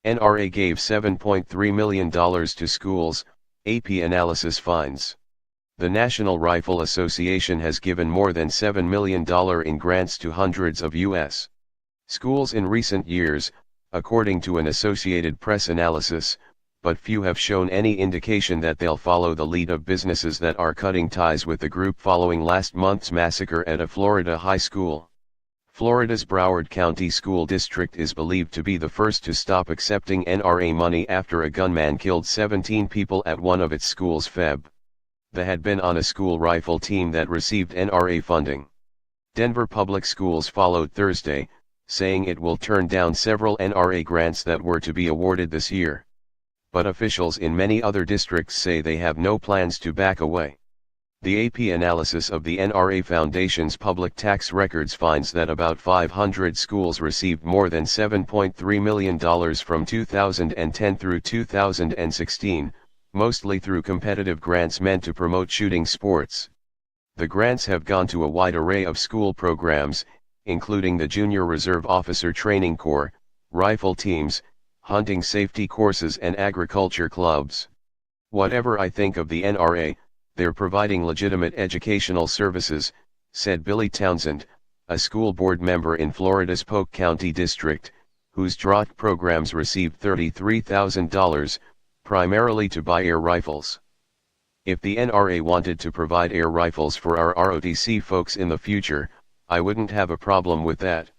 NRA gave $7.3 million to schools, AP analysis finds. The National Rifle Association has given more than $7 million in grants to hundreds of U.S. schools in recent years, according to an Associated Press analysis, but few have shown any indication that they'll follow the lead of businesses that are cutting ties with the group following last month's massacre at a Florida high school. Florida's Broward County School District is believed to be the first to stop accepting NRA money after a gunman killed 17 people at one of its schools Feb. They had been on a school rifle team that received NRA funding. Denver Public Schools followed Thursday, saying it will turn down several NRA grants that were to be awarded this year. But officials in many other districts say they have no plans to back away. The AP analysis of the NRA Foundation's public tax records finds that about 500 schools received more than $7.3 million from 2010 through 2016, mostly through competitive grants meant to promote shooting sports. The grants have gone to a wide array of school programs, including the Junior Reserve Officer Training Corps, rifle teams, hunting safety courses and agriculture clubs. Whatever I think of the NRA, they're providing legitimate educational services, said Billy Townsend, a school board member in Florida's Polk County District, whose DROT programs received $33,000, primarily to buy air rifles. If the NRA wanted to provide air rifles for our ROTC folks in the future, I wouldn't have a problem with that.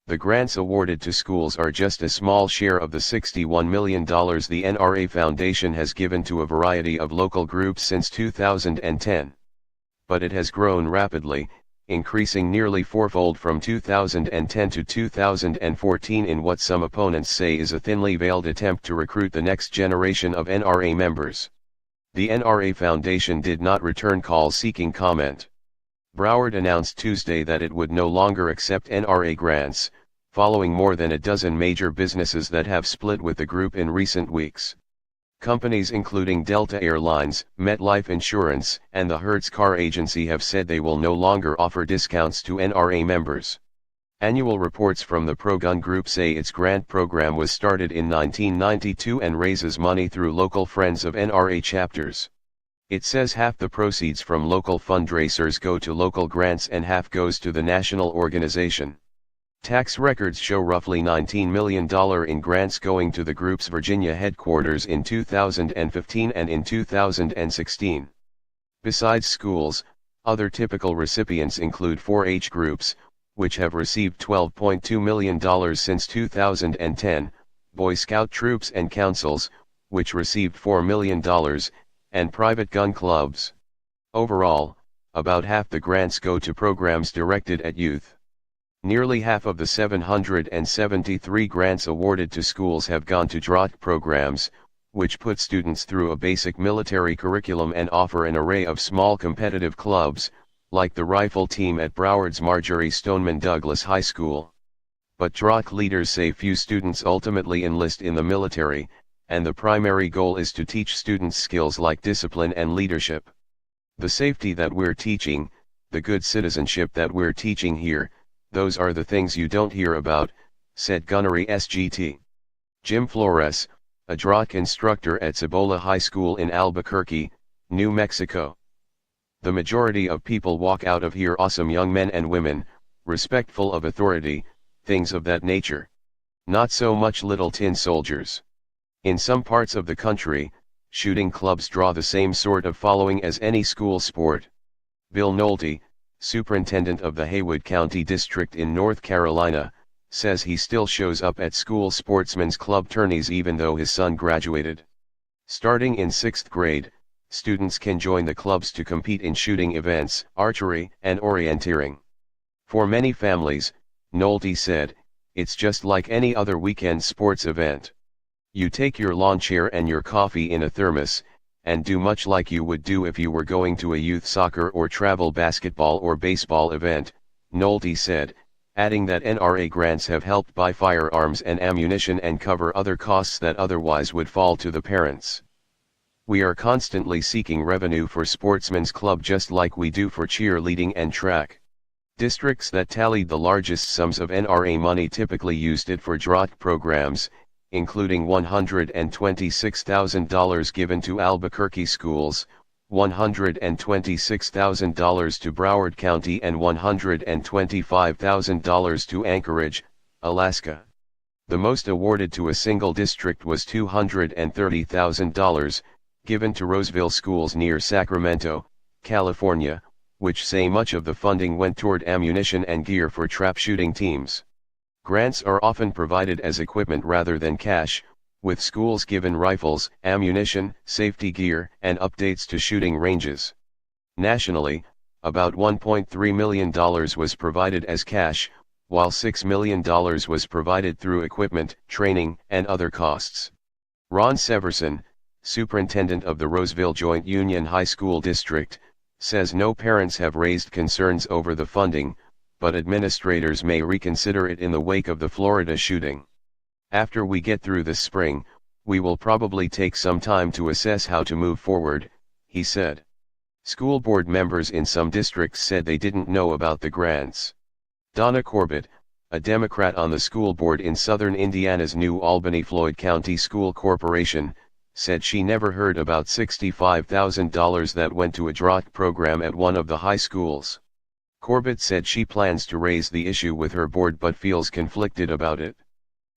The grants awarded to schools are just a small share of the $61 million the NRA Foundation has given to a variety of local groups since 2010. But it has grown rapidly, increasing nearly fourfold from 2010 to 2014 in what some opponents say is a thinly veiled attempt to recruit the next generation of NRA members. The NRA Foundation did not return calls seeking comment. Broward announced Tuesday that it would no longer accept NRA grants, following more than a dozen major businesses that have split with the group in recent weeks. Companies including Delta Airlines, MetLife Insurance, and the Hertz Car Agency have said they will no longer offer discounts to NRA members. Annual reports from the pro-gun group say its grant program was started in 1992 and raises money through local Friends of NRA chapters. It says half the proceeds from local fundraisers go to local grants and half goes to the national organization. Tax records show roughly $19 million in grants going to the group's Virginia headquarters in 2015 and in 2016. Besides schools, other typical recipients include 4-H groups, which have received $12.2 million since 2010, Boy Scout troops and councils, which received $4 million, and private gun clubs. Overall, about half the grants go to programs directed at youth. Nearly half of the 773 grants awarded to schools have gone to DROT programs, which put students through a basic military curriculum and offer an array of small competitive clubs, like the rifle team at Broward's Marjorie Stoneman Douglas High School. But DROT leaders say few students ultimately enlist in the military, and the primary goal is to teach students skills like discipline and leadership. The safety that we're teaching, the good citizenship that we're teaching here, those are the things you don't hear about, said Gunnery SGT. Jim Flores, a DROT instructor at Cibola High School in Albuquerque, New Mexico. The majority of people walk out of here awesome young men and women, respectful of authority, things of that nature. Not so much little tin soldiers. In some parts of the country, shooting clubs draw the same sort of following as any school sport. Bill Nolte, superintendent of the Haywood County District in North Carolina, says he still shows up at school sportsmen's club tourneys even though his son graduated. Starting in 6th grade, students can join the clubs to compete in shooting events, archery, and orienteering. For many families, Nolte said, it's just like any other weekend sports event. You take your lawn chair and your coffee in a thermos, and do much like you would do if you were going to a youth soccer or travel basketball or baseball event, Nolte said, adding that NRA grants have helped buy firearms and ammunition and cover other costs that otherwise would fall to the parents. We are constantly seeking revenue for sportsmen's club just like we do for cheerleading and track. Districts that tallied the largest sums of NRA money typically used it for DROT programs, including $126,000 given to Albuquerque schools, $126,000 to Broward County and $125,000 to Anchorage, Alaska. The most awarded to a single district was $230,000, given to Roseville schools near Sacramento, California, which say much of the funding went toward ammunition and gear for trap shooting teams. Grants are often provided as equipment rather than cash, with schools given rifles, ammunition, safety gear, and updates to shooting ranges. Nationally, about $1.3 million was provided as cash, while $6 million was provided through equipment, training, and other costs. Ron Severson, superintendent of the Roseville Joint Union High School District, says no parents have raised concerns over the funding, but administrators may reconsider it in the wake of the Florida shooting. After we get through this spring, we will probably take some time to assess how to move forward, he said. School board members in some districts said they didn't know about the grants. Donna Corbett, a Democrat on the school board in southern Indiana's New Albany-Floyd County School Corporation, said she never heard about $65,000 that went to a drought program at one of the high schools. Corbett said she plans to raise the issue with her board but feels conflicted about it.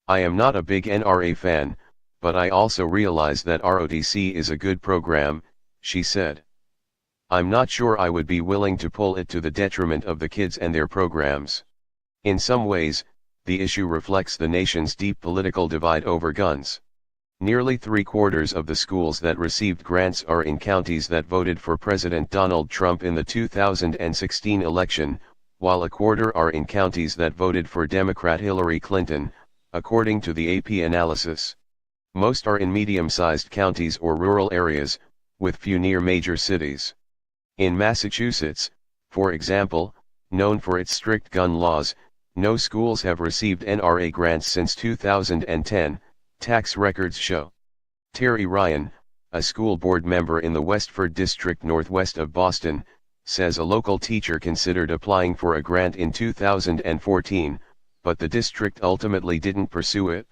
I am not a big NRA fan, but I also realize that ROTC is a good program, she said. I'm not sure I would be willing to pull it to the detriment of the kids and their programs. In some ways, the issue reflects the nation's deep political divide over guns. Nearly 3/4 of the schools that received grants are in counties that voted for President Donald Trump in the 2016 election, while 1/4 are in counties that voted for Democrat Hillary Clinton, according to the AP analysis. Most are in medium-sized counties or rural areas, with few near major cities. In Massachusetts, for example, known for its strict gun laws, no schools have received NRA grants since 2010. Tax records show. Terry Ryan, a school board member in the Westford district northwest of Boston, says a local teacher considered applying for a grant in 2014, but the district ultimately didn't pursue it.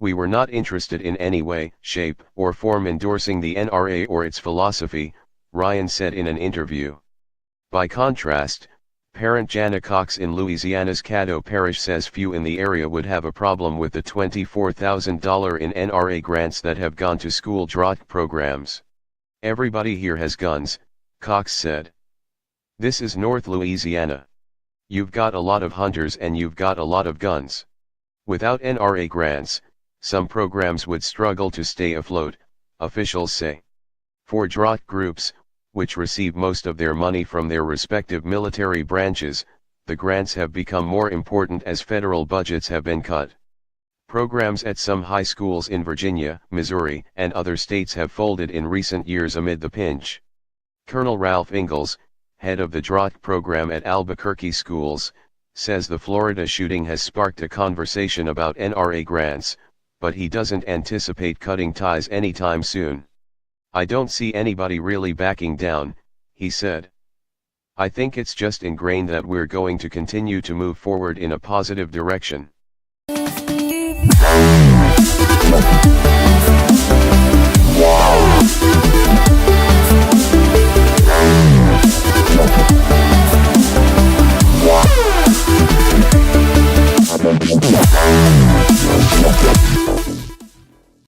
We were not interested in any way, shape, or form endorsing the NRA or its philosophy, Ryan said in an interview. By contrast, parent Jana Cox in Louisiana's Caddo Parish says few in the area would have a problem with the $24,000 in NRA grants that have gone to school drought programs. Everybody here has guns, Cox said. This is North Louisiana. You've got a lot of hunters and you've got a lot of guns. Without NRA grants, some programs would struggle to stay afloat, officials say. For drought groups, which receive most of their money from their respective military branches, the grants have become more important as federal budgets have been cut. Programs at some high schools in Virginia, Missouri, and other states have folded in recent years amid the pinch. Colonel Ralph Ingalls, head of the drought program at Albuquerque schools, says the Florida shooting has sparked a conversation about NRA grants, but he doesn't anticipate cutting ties anytime soon. I don't see anybody really backing down, he said. I think it's just ingrained that we're going to continue to move forward in a positive direction.